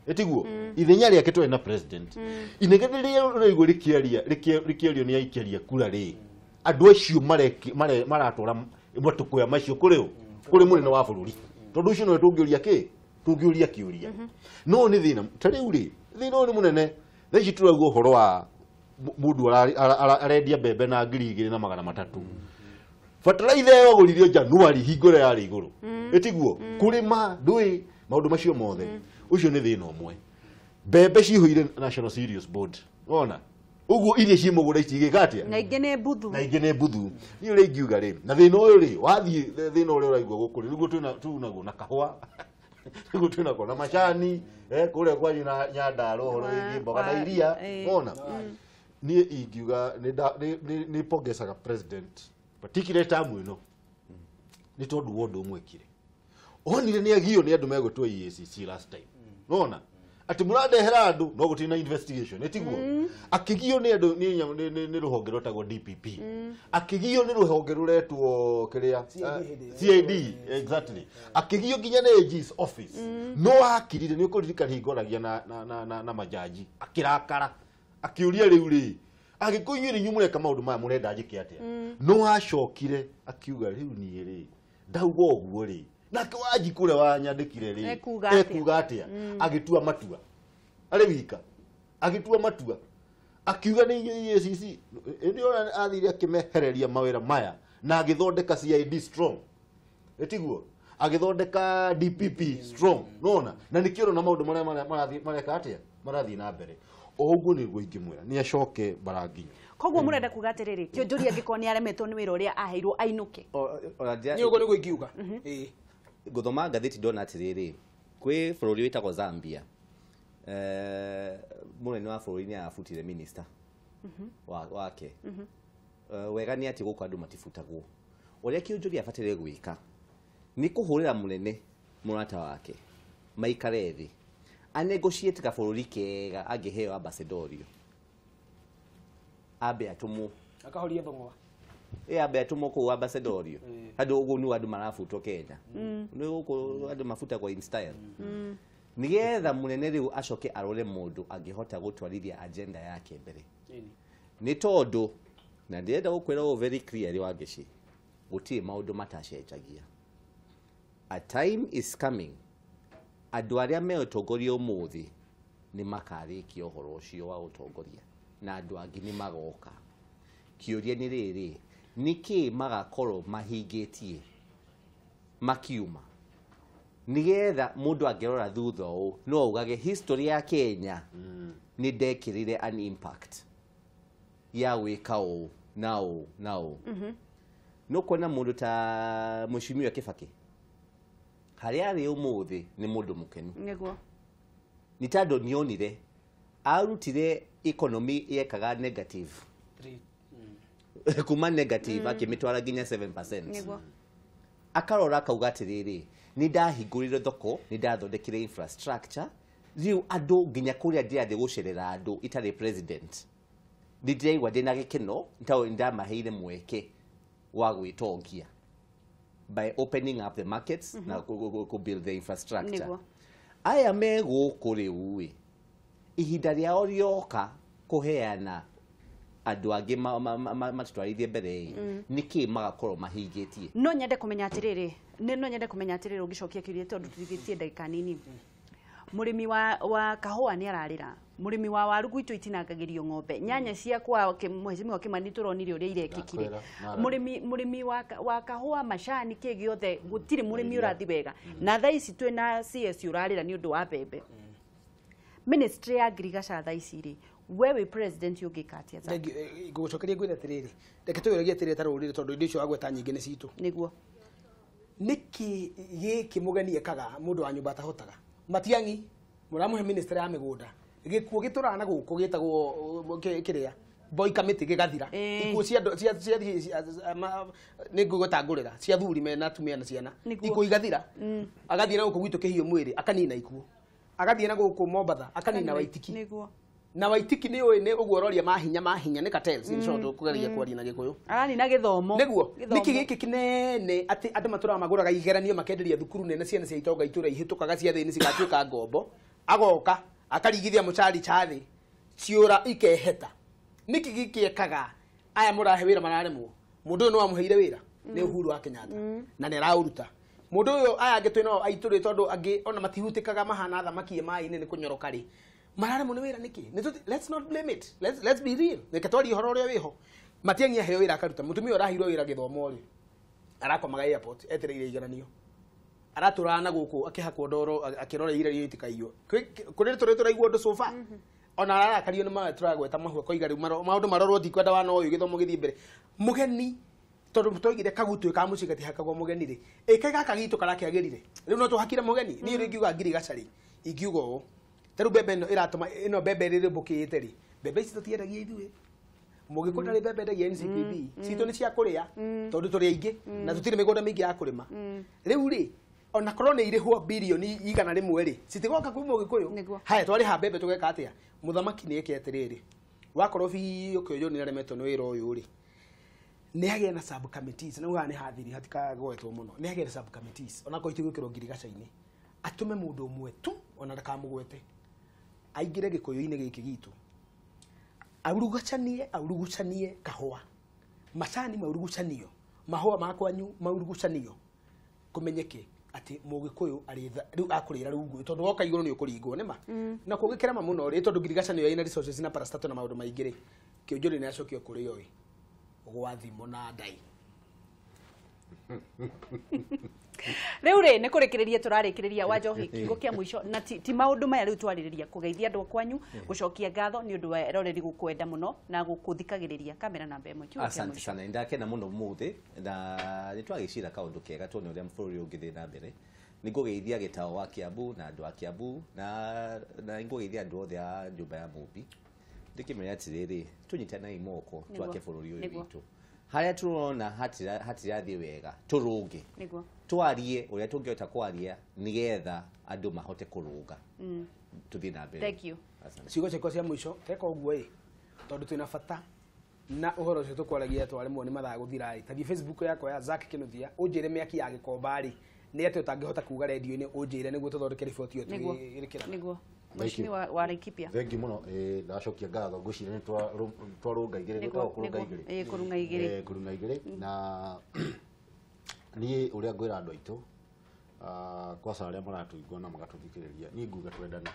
etiguo ithenya rĩake twarĩ na president inegene rĩrĩa ũraigua rĩkĩario nĩ aikaria kura rĩ andũ acio maratwara matukũ macio kũrĩ mũnene wa bũrũri tondũ ũcio no tũngĩũria kĩũria no nĩ thĩna ta rĩu rĩ thĩna ũyũ nĩ mũnene thaa ici tũraigua ũhoro wa mũndũ arendia mbembe na 2,300 fertilizer ĩyo yagũririo January hingo ĩrĩa yarĩ igũrũ ĩtiguo kũrĩma ndũĩ maũndũ macio mothe ũcio nĩ thĩna ũmwe mbembe cihũire National Cereals Board ona ũguo iria ciĩ mũgũnda itigĩka atĩa na ingĩ nĩ mbuthu niĩ ũrĩa ingiuga rĩ na thĩna ũyũ rĩ wathiĩ thĩna ũrĩa ũraigua gũkũ rĩ nĩguo tunaguo na kahũa nĩguo twĩnaguo na macani kũrĩa kwanyu na Nyandarua ũhoro wĩgiĩ mboga na iria ona niĩ ingiuga nĩ pongecaga president particularly tamu ĩno nĩ tondũ wa ũndũ ũmwe kire onire nĩ agio nĩ andũ megũtwo EACC last time nona ati mũrandehera andũ no gũtirĩ na investigation etiguo akĩgio nĩ andũ nĩ rũhonge rwetagwo DPP akĩgio nĩ rũhonge rũretwo kĩrĩa CID exactly akĩgio nginya nĩ AG's office no akirire nĩ ũkũririkana hingoragia na majaji akĩrakara akĩũria rĩu rĩ agĩkũnyuĩra inyuĩ mũreka maũndũ maya mũrenda njĩke atĩa no acokire akiuga rĩu niĩ rĩ ndauga ũguo rĩ nake wanji kũrĩa wanyandĩkire rĩ ekuga atĩa agĩtua matua arĩ wika agĩtua matua akiuga nĩ inyuĩ EACC nĩ athire akĩmehereria mawĩra maya na agĩthondeka CID strong etiguo agĩthondeka DPP strong nona na nĩkĩo na maũndũ marĩa mareka atĩa marathiĩ na mbere oguo nĩguo ingĩmwĩra nĩ acoke barangi koguo mũrenda kuga atĩrĩrĩ Kĩũnjũrĩ angĩkorwo nĩ aremetwo nĩ wĩra ũrĩa aheirwo ainũke nĩ ũguo nĩguo ingiuga ngũthoma ngathĩti ndona atĩrĩrĩ kwĩ bũrũri wĩtagwo Zambia mũnene wa bũrũri nĩ abutire minister wake wega nĩ atĩ gũkũ andũ matifutagwo ũrĩa Kĩũnjũrĩ abatĩrĩre gwĩka nĩ kũhũrĩra mũnene mũrata wake maikare thĩ anegotiate kabũrũri kega angĩheo ambassadorio abe atũmwo akahoria thong'wa abe atũmwo kũu ambassadorio handũ ũguo nĩ andũ marafutwo Kenya nĩ gũkũ andũ mafutagwo in style nĩgetha mũnene rĩu acoke arore mũndũ angĩhota gũtwarithia agenda yake mbere nĩ tondũ na ndĩrenda gũkwĩra very clearly Wangeci gũtirĩ maũndũ matacenjagia a time is coming andũ arĩa me ũtongoria ũmũthĩ nĩ makarĩkia ũhoro ũcio wa ũtongoria na andũ angĩ nĩ magoka kĩũria nĩ rĩrĩ nĩkĩ magakorwo mahingĩtie makiuma nĩgetha mũndũ angĩrora thutha ũũ no augage history ya Kenya nĩ ndekĩrire an impact ya gwĩka ũũ na ũũ na ũũ no kuona mũndũ ta Mheshimiwa Kibaki harĩa arĩ ũmũthĩ nĩ mũndũ mũkenu nĩguo nĩ tondũ nĩonire arutire economy yekaga negative kuma negative akĩmĩtwara nginya 7% nĩguo akarora akauga atĩrĩrĩ nĩ ndahingũrire thoko nĩ ndathondekire infrastructure rĩu andũ nginya kũrĩa ndĩrathiĩ gũcerera andũ itarĩ president nĩ ndĩraigua ndĩna gĩkeno nĩ ndamaheire mweke wa gwĩtongia by opening up the markets na build the infrastructure aya me gũkũ rĩu ihinda rĩao rĩoka kũheana andũ angĩ matutwarithie mbere nĩkĩ magakorwo mahingĩtie no nyende kũmenya atĩrĩrĩ ũngĩcokia kĩũria tondũ tũtigĩtie ndagĩka nini mũrĩmi wa kahũa nĩ ararĩra mũrĩmi wa waru gwitũ itinangagĩrio ng'ombe nyanya ciakwa Mheshimiwa Kimani tũronire ũrĩa irekĩkire mũrĩmi wa kahũa macani kĩ gĩothe gũtirĩ mũrĩmi ũrathi wega na thaa ici twĩna CS ũrarĩra nĩ ũndũ wa mbembe ministry ya agriculture thaa ici rĩ wewe president ũngĩka atĩa ngũcokeria ngwĩre atĩrĩrĩ reke tũgeragie atĩrĩrĩ tarũrĩrĩ tondũ indo icio wagweta nyingĩ nĩ citũ nĩguo nĩkĩ gĩkĩ mũgeni ekaga mũndũ wa nyũmba atahotaga Matiang'i mũramũhe ministry ya mĩgũnda gĩkuo gĩtũrana gũkũ gĩtagwo kĩrĩa boy kamiti gigathira ikuo cia ni ngugotangurira cia thuri mena tumia na ciana ikuo igathira agathie na guku gwitu kihio mwiri akanina ikuo agathie na guku Mombatha akanina Waitiki na Waitiki ni oy ni uguo roria mahinya ni cartels in short kugeria kwaria na gikuyu arani na githomo niguo niki giki kinene ati andu matura maguraga igeranio makenderia thukuru nene ciana cia itonga itura ihitukaga cia thini cigatuika ngombo agoka akarigithia muchari chathi ciura ikeheta niki gikiekaga aya murahe wira mararemwo mundu no amuheire wira ni Uhuru wa Kenyatta na ni rauruta mundu uyo aya ngitwino aiture tondu angi ona matihutikaga mahana thamaki mai-ini ni kunyoroka ri mararemwo ni wira niki let's not blame it let's be real nekatwari horo ria wiho matiangia heo wira akaruta mutumia urahirwo wira githomo ri arakomaga airport etereire igeranio araturana guku akihakwo ndoro akirora ira rio itikaio kuri turaigwa ndo sofa ona ararakario ni mawe turagweta mahua koiga riu maundu marorwo ti kwenda wana uyu githomo githi mbere mugeni tondu twaigire kagutu ka mucigati hakagwo mugeni ri eke gaka gitu karakiagirire riu no tuhakire mugeni ni ri ngiuga ngiri gacari ingiuga o taru bebe no iratuma ino bebe riri bukite ri bebe ici tutiendagia ithuĩ mũgĩkũnda rĩ bebe ndagia NCPB citũ nĩ cia kũrĩa tondũ tũrĩ aingĩ na tũtirĩ mĩgũnda mĩingĩ ya kũrĩma rĩu rĩ ona korwo nĩ irĩhwo birioni igana rĩmwe rĩ citigoka kuma Mũgĩkũyũ haya twarĩha mbembe tũgeka atĩa mũthamaki nĩ eke atĩrĩrĩ wakorwo biũ kĩoyo nĩ aremetwo nĩ wĩra ũyũ rĩ nĩ agĩe na sub committees na uga nĩ hathiri hatikagwetwo mũno nĩ agĩe na sub committees ona ko itigwĩkĩrwo ngirigaca-inĩ atume mũndũ ũmwe tu ona ndakamũgwete aingĩre Gĩkũyũ-inĩ gĩkĩ gitũ aurugucanie kahũa macani maurugucanio mahũa makwanyu maurugucanio kumenyeke ati Mũgĩkũyũ riu akurira rungu tondu woka iguru ni ukuringwo nima na kugikirema muno ri tondu ngirigacanio ina resources na parastato na maundu maingi ri kionjuri ni acokio kuri yoi gwathimo na ndai riu ri ni kurikiriria turarikiriria Wanjohi kiugo kia mwisho na ti maundu maya riu twaririria kugeithia andu kwanyu gucokia ngatho ni undu wa eroreri gukwenda muno na gukuthikagiriria kamera namba 1 kiugo kia mwisho sana ndakena muno muthi na ni twagicira kaundu kega tuone uria mbururi ungithi na mbere ni ngugeithia gitao wa Kiambu na andu a Kiambu na ngugeithia andu othe a nyumba ya Mubi ndikimenya atiriri tunyitana imoko twake bururi uyu witu haria turona hatirathie wega turunge twarie uria tungihota kwaria nigetha andu mahote kurunga tuthie na mbere thank you ciugo ciakwa cia mwisho teka uguo tondu twina bata na uhoro ucio tukwaragia twaremwo ni mathaa guthira ri tathie Facebook yakwa ya Zack Kinuthia unjire Miaki ya Gikomba ri ni ati utangihota kuga radio-ini unjire niguo tuthondeke riboti yo twirikira niguo Mashini wa Laikipia. Thengi muno ndacokia ngatho ngwicira ni twarunga igiri kurunga igiri na ni uria ngwira andu aitu kwa saria maratuigua na magatuthikiriria ni nguga twendane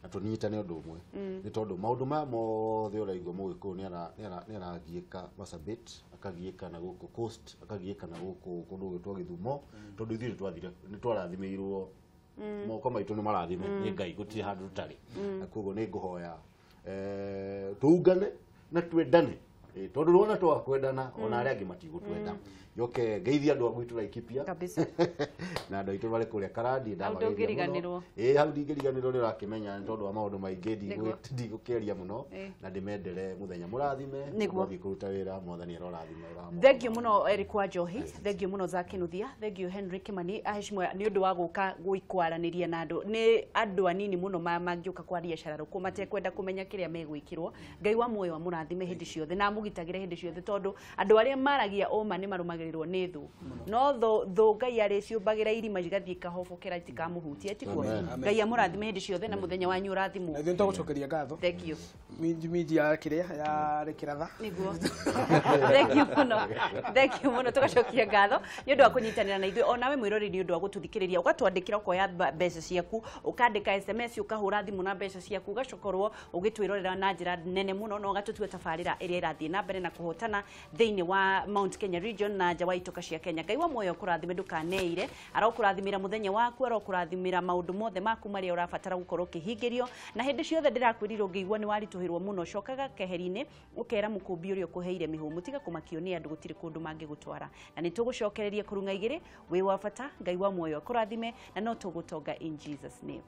na tunyitane undu umwe ni tondu maundu ma mothe uraigua Mũgĩkũyũ ni aragieka Marsabit akagieka na guku Coast akagieka na guku kundu gwitwa Githumo tondu ithuĩ ni twarathimĩirwo moko maitu ni marathime ni Ngai gutiri handu tutari na koguo ni nguhoya tuungane na twendane tondu rona twakwendana ona aria angi matigutwenda yoke ngeithia andu agwitu Laikipia kabisa na andu aitu bari kuria Karandi hau ngiriganirwo hau ndingiriganirwo ni urakimenya tondu wa maundu maingi ndigukeria muno na ndimendere muthenya murathime niguo kuruta wira mwathani arorathime thank you muno Eric Wanjohi thank you muno Zack Kinuthia thank you Henry Kimani aheshimwa ni undu wa guka gwikwaraniria na andu ni andu anini muno mangiuka kwaria Cararuku matekwenda kumenya kiria megwikirwo Ngai wa muoyo wa murathime hindi ciothe na mugitagire hindi ciothe tondu andu aria maragia oma ni marumagirirwo ni thu no thu Ngai ari ciumbagira irima igathie kahobokera itikamuhutia tikuo Ngai amurathime hindi ciothe na muthenya wanyu urathimwo na thento gucokeria ngatho thank you media kiria ya rekiratha niguo thank you muno tugacokia ngatho ni undu wa kunyitanira na ithuĩ onawe mwirori ni undu wa gututhikiriria ugatwandikira ukoya mbeca ciaku ukandika SMS ukahura thimu na mbeca ciaku ugacokorwo ugitwirorera na njira nene muno no ugatutua tabarira iria irathie na mbere na kuhotana thiini wa Mount Kenya region na nja wa itoka cia Kenya Ngai wa muoyo kurathime ndukaneire arokurathimira muthenya waku arokurathimira maundu mothe maku maria urabatara gukorwo kihingirio na hindi ciothe ndirakwiriro ngeigua ni warituhirwo muno cokaga keheri-ini ukera mukumbi uria ukuheire mihumu tiga kumakio ni andu gutiri kundu mangigutwara na ni tugucokereria kurunga igiri wi wa bata Ngai wa muoyo kurathime na no tugutonga in Jesus name.